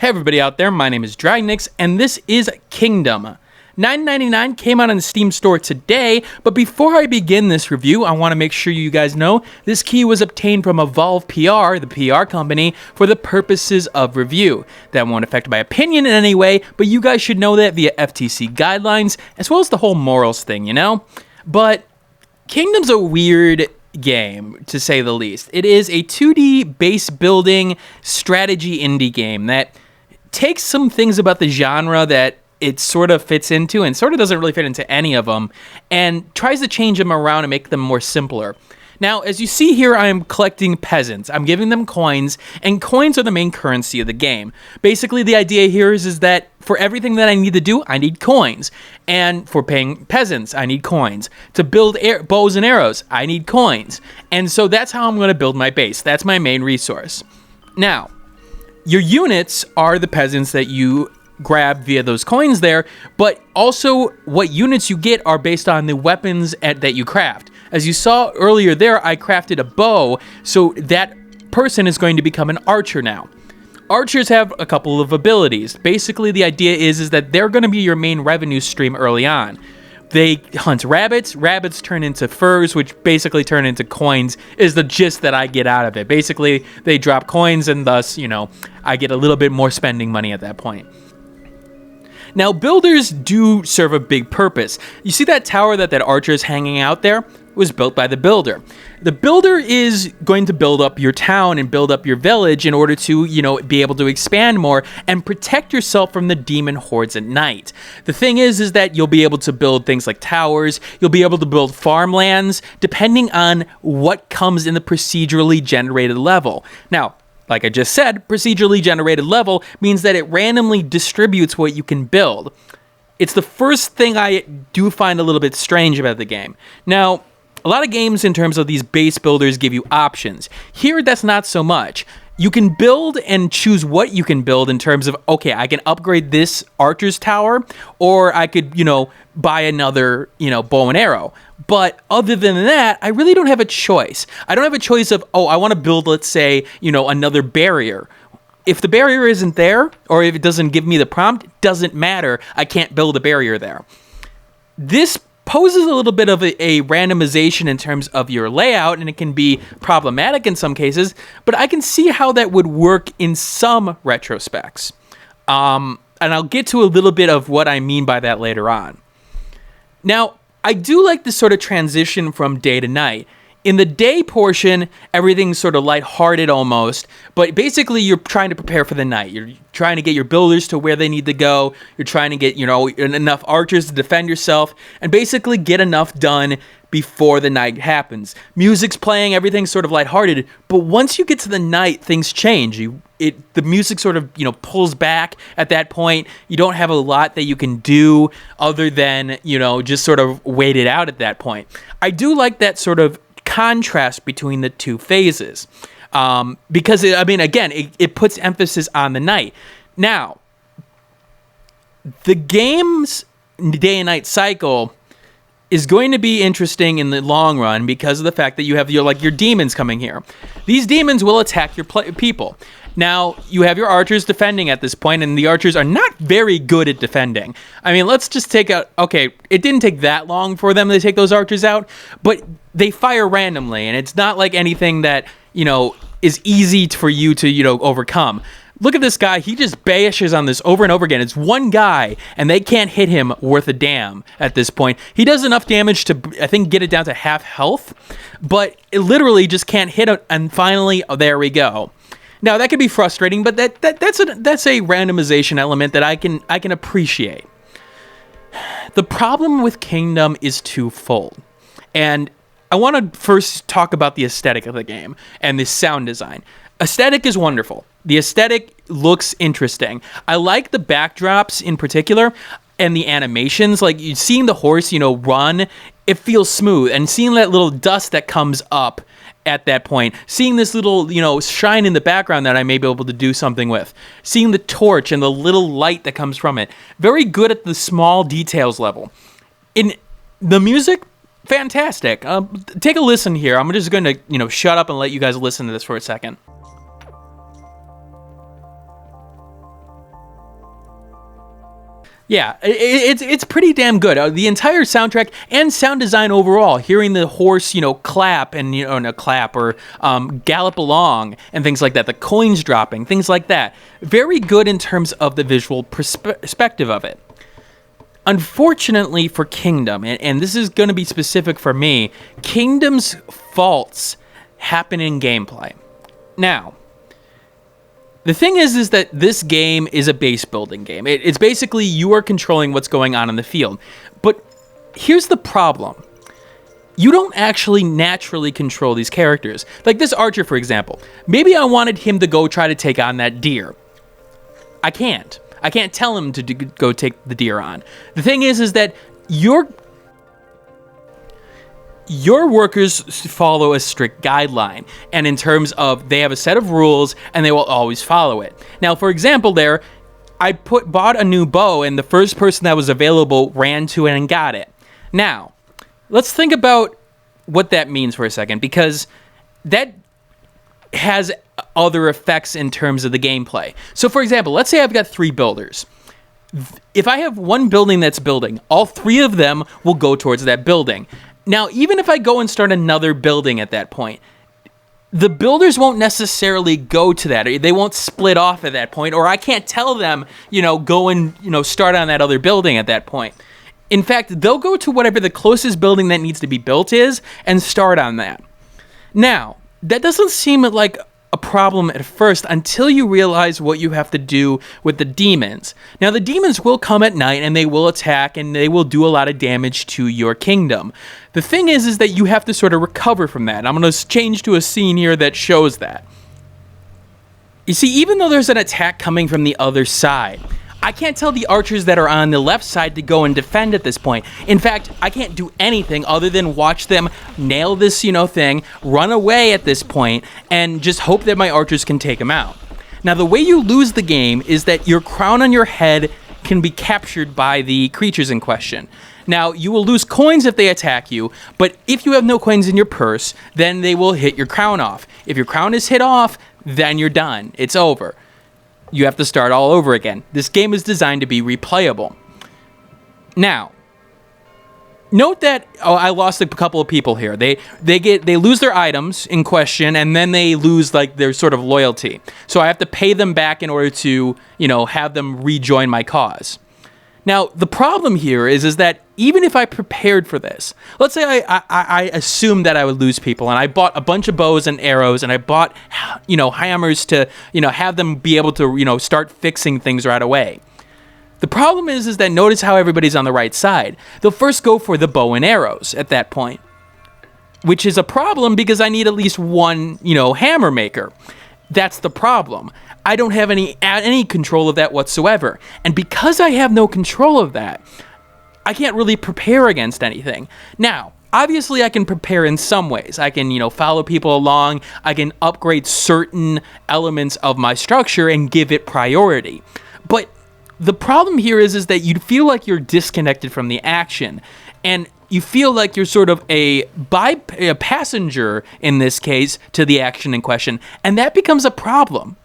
Hey everybody out there, my name is Dragnix, and this is Kingdom. $9.99 came out on the Steam store today, but before I begin this review, I want to make sure you guys know this key was obtained from Evolve PR, the PR company, for the purposes of review. That won't affect my opinion in any way, but you guys should know that via FTC guidelines, as well as the whole morals thing, you know? But Kingdom's a weird game, to say the least. It is a 2D base building strategy indie game that takes some things about the genre that it sort of fits into and sort of doesn't really fit into any of them, and tries to change them around and make them more simpler. Now, as you see here, I am collecting peasants. I'm giving them coins, and coins are the main currency of the game. Basically, the idea here is that for everything that I need to do, I need coins. And for paying peasants, I need coins. To build bows and arrows, I need coins. And so that's how I'm going to build my base. That's my main resource. Now, your units are the peasants that you grab via those coins there, but also what units you get are based on the weapons that you craft. As you saw earlier there, I crafted a bow, so that person is going to become an archer now. Archers have a couple of abilities. Basically, the idea is that they're going to be your main revenue stream early on. They hunt rabbits. Rabbits turn into furs, which basically turn into coins, is the gist that I get out of it. Basically, they drop coins, and thus, I get a little bit more spending money at that point. Now, builders do serve a big purpose. You see that tower that archer is hanging out there? It was built by the builder. The builder is going to build up your town and build up your village in order to, be able to expand more and protect yourself from the demon hordes at night. The thing is that you'll be able to build things like towers, you'll be able to build farmlands, depending on what comes in the procedurally generated level. Now, like I just said, procedurally generated level means that it randomly distributes what you can build. It's the first thing I do find a little bit strange about the game. Now, a lot of games in terms of these base builders give you options. Here, that's not so much. You can build and choose what you can build in terms of, okay, I can upgrade this archer's tower, or I could, buy another, bow and arrow. But other than that, I really don't have a choice. I don't have a choice of, I want to build, let's say, another barrier. If the barrier isn't there, or if it doesn't give me the prompt, it doesn't matter. I can't build a barrier there. This poses a little bit of a randomization in terms of your layout, and it can be problematic in some cases, but I can see how that would work in some retrospects. And I'll get to a little bit of what I mean by that later on. Now, I do like this sort of transition from day to night. In the day portion, everything's sort of lighthearted almost, but basically you're trying to prepare for the night. You're trying to get your builders to where they need to go. You're trying to get, enough archers to defend yourself and basically get enough done before the night happens. Music's playing, everything's sort of lighthearted, but once you get to the night, things change. The music sort of, pulls back at that point. You don't have a lot that you can do other than, just sort of wait it out at that point. I do like that sort of contrast between the two phases because it puts emphasis on the night. Now, the game's day and night cycle is going to be interesting in the long run because of the fact that you have your demons coming here. These demons will attack your people. Now, you have your archers defending at this point, and the archers are not very good at defending. I mean, let's just take out... Okay, it didn't take that long for them to take those archers out, but they fire randomly, and it's not like anything that, is easy for you to, overcome. Look at this guy. He just bashes on this over and over again. It's one guy, and they can't hit him worth a damn at this point. He does enough damage to, I think, get it down to half health, but it literally just can't hit him, and finally, there we go. Now, that could be frustrating, but that's a randomization element that I can appreciate. The problem with Kingdom is twofold, and I want to first talk about the aesthetic of the game and the sound design. Aesthetic is wonderful. The aesthetic looks interesting. I like the backdrops in particular and the animations. Like, you seeing the horse, run, it feels smooth, and seeing that little dust that comes up at that point, seeing this little, shine in the background that I may be able to do something with, seeing the torch and the little light that comes from it, very good at the small details level. In the music, fantastic. Take a listen here. I'm just going to, shut up and let you guys listen to this for a second. Yeah, it's pretty damn good. The entire soundtrack and sound design overall, hearing the horse, clap and, not clap or gallop along and things like that, the coins dropping, things like that. Very good in terms of the visual perspective of it. Unfortunately for Kingdom, and this is going to be specific for me, Kingdom's faults happen in gameplay. Now, the thing is that this game is a base building game. It's basically you are controlling what's going on in the field. But here's the problem. You don't actually naturally control these characters. Like this archer, for example. Maybe I wanted him to go try to take on that deer. I can't. I can't tell him to go take the deer on. The thing is that your workers follow a strict guideline, and in terms of they have a set of rules and they will always follow it. Now, for example, I bought a new bow, and the first person that was available ran to it and got it. Now, let's think about what that means for a second, because that has other effects in terms of the gameplay. So, for example, let's say I've got 3 builders. If I have one building that's building, all 3 of them will go towards that building. Now, even if I go and start another building at that point, the builders won't necessarily go to that. They won't split off at that point, or I can't tell them, go and, start on that other building at that point. In fact, they'll go to whatever the closest building that needs to be built is and start on that. Now, that doesn't seem like a problem at first until you realize what you have to do with the demons. Now, the demons will come at night and they will attack and they will do a lot of damage to your kingdom. The thing is that you have to sort of recover from that. I'm going to change to a scene here that shows that. You see, even though there's an attack coming from the other side, I can't tell the archers that are on the left side to go and defend at this point. In fact, I can't do anything other than watch them nail this, thing, run away at this point, and just hope that my archers can take them out. Now, the way you lose the game is that your crown on your head can be captured by the creatures in question. Now, you will lose coins if they attack you, but if you have no coins in your purse, then they will hit your crown off. If your crown is hit off, then you're done. It's over. You have to start all over again. This game is designed to be replayable. Now, note that I lost a couple of people here. They lose their items in question, and then they lose their sort of loyalty. So I have to pay them back in order to have them rejoin my cause. Now, the problem here is that even if I prepared for this, let's say I assumed that I would lose people, and I bought a bunch of bows and arrows, and I bought, hammers to, have them be able to, start fixing things right away. The problem is that notice how everybody's on the right side. They'll first go for the bow and arrows at that point, which is a problem because I need at least one, hammer maker. That's the problem. I don't have any control of that whatsoever. And because I have no control of that, I can't really prepare against anything. Now, obviously I can prepare in some ways. I can, follow people along. I can upgrade certain elements of my structure and give it priority. But the problem here is that you feel like you're disconnected from the action. And you feel like you're sort of a passenger, in this case, to the action in question. And that becomes a problem.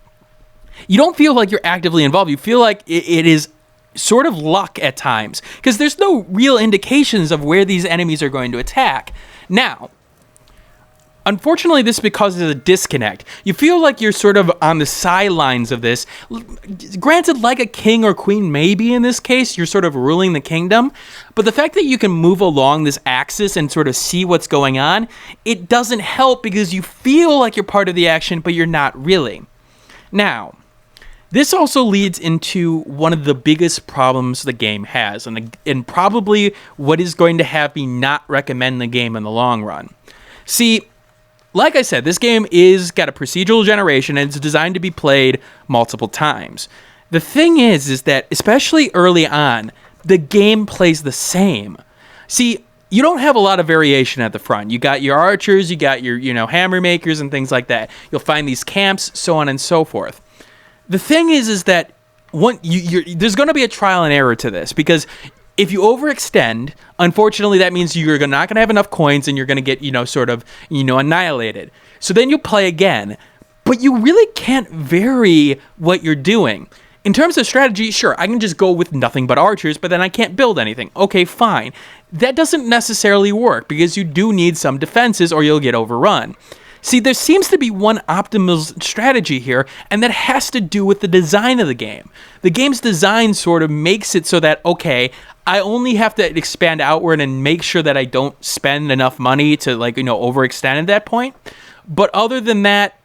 You don't feel like you're actively involved. You feel like it is sort of luck at times, because there's no real indications of where these enemies are going to attack. Now, unfortunately, this is because of a disconnect. You feel like you're sort of on the sidelines of this. Granted, like a king or queen, maybe in this case, you're sort of ruling the kingdom. But the fact that you can move along this axis and sort of see what's going on, it doesn't help because you feel like you're part of the action, but you're not really. Now, this also leads into one of the biggest problems the game has, and probably what is going to have me not recommend the game in the long run. See, like I said, this game is got a procedural generation and it's designed to be played multiple times. The thing is that, especially early on, the game plays the same. See, you don't have a lot of variation at the front. You got your archers, you got your, hammer makers and things like that. You'll find these camps, so on and so forth. The thing is that there's going to be a trial and error to this, because if you overextend, unfortunately, that means you're not going to have enough coins and you're going to get, annihilated. So then you play again, but you really can't vary what you're doing. In terms of strategy, sure, I can just go with nothing but archers, but then I can't build anything. Okay, fine. That doesn't necessarily work because you do need some defenses or you'll get overrun. See, there seems to be one optimal strategy here, and that has to do with the design of the game. The game's design sort of makes it so that, okay, I only have to expand outward and make sure that I don't spend enough money to, like, overextend at that point. But other than that,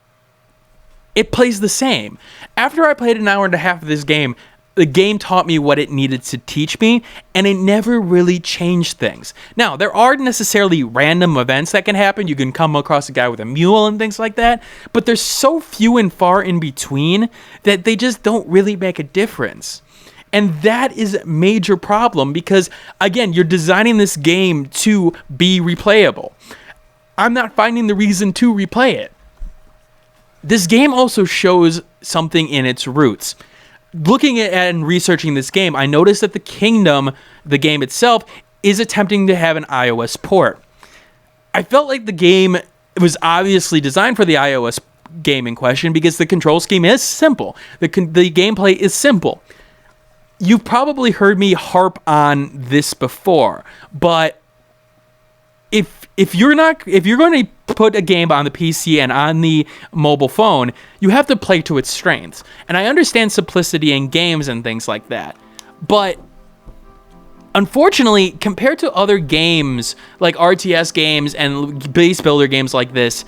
it plays the same. After I played an hour and a half of this game, the game taught me what it needed to teach me, and it never really changed things. Now, there aren't necessarily random events that can happen. You can come across a guy with a mule and things like that, but there's so few and far in between that they just don't really make a difference. And that is a major problem because, again, you're designing this game to be replayable. I'm not finding the reason to replay it. This game also shows something in its roots. Looking at and researching this game, I noticed that the Kingdom, the game itself, is attempting to have an iOS port. I felt like the game was obviously designed for the iOS game in question because the control scheme is simple. The gameplay is simple. You've probably heard me harp on this before, but if you're going to put a game on the PC and on the mobile phone, you have to play to its strengths. And I understand simplicity in games and things like that. But unfortunately, compared to other games like RTS games and base builder games like this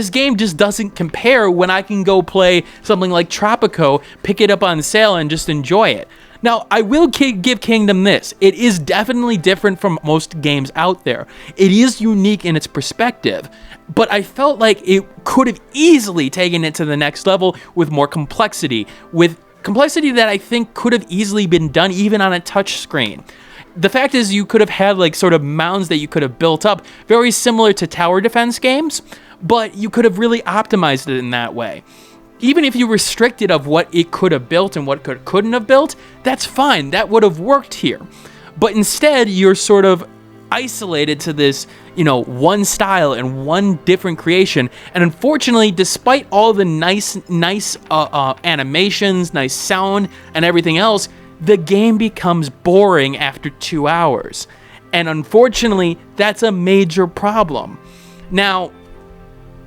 game just doesn't compare when I can go play something like Tropico, pick it up on sale, and just enjoy it. Now, I will give Kingdom this. It is definitely different from most games out there. It is unique in its perspective, but I felt like it could have easily taken it to the next level with more complexity, that I think could have easily been done even on a touch screen. The fact is, you could have had like sort of mounds that you could have built up, very similar to tower defense games, but you could have really optimized it in that way. Even if you restricted of what it could have built and what couldn't have built, that's fine. That would have worked here. But instead, you're sort of isolated to this, one style and one different creation. And unfortunately, despite all the nice animations, nice sound, and everything else, the game becomes boring after 2 hours. And unfortunately, that's a major problem. Now,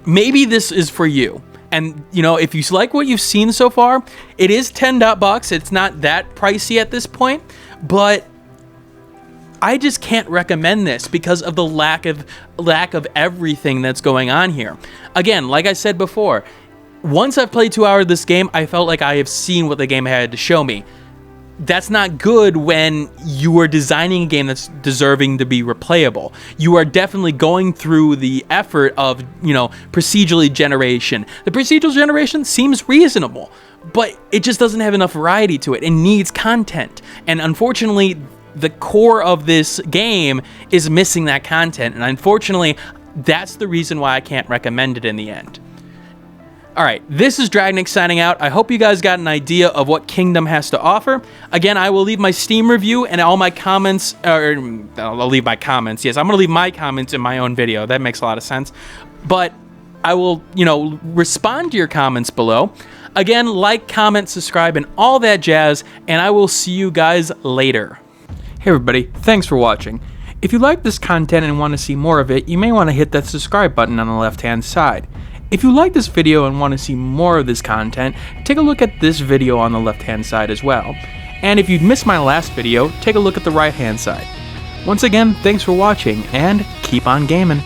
maybe this is for you. And, if you like what you've seen so far, it is $10. It's not that pricey at this point, but I just can't recommend this because of the lack of everything that's going on here. Again, like I said before, once I've played 2 hours of this game, I felt like I have seen what the game had to show me. That's not good when you are designing a game that's deserving to be replayable. You are definitely going through the effort of, procedural generation. The procedural generation seems reasonable, but it just doesn't have enough variety to it. It needs content. And unfortunately, the core of this game is missing that content. And unfortunately, that's the reason why I can't recommend it in the end. Alright, this is Dragnix signing out. I hope you guys got an idea of what Kingdom has to offer. Again, I will leave my Steam review and all my comments, I'll leave my comments. Yes, I'm going to leave my comments in my own video. That makes a lot of sense. But I will, respond to your comments below. Again, like, comment, subscribe, and all that jazz, and I will see you guys later. Hey everybody, thanks for watching. If you like this content and want to see more of it, you may want to hit that subscribe button on the left-hand side. If you like this video and want to see more of this content, take a look at this video on the left-hand side as well. And if you missed my last video, take a look at the right-hand side. Once again, thanks for watching, and keep on gaming.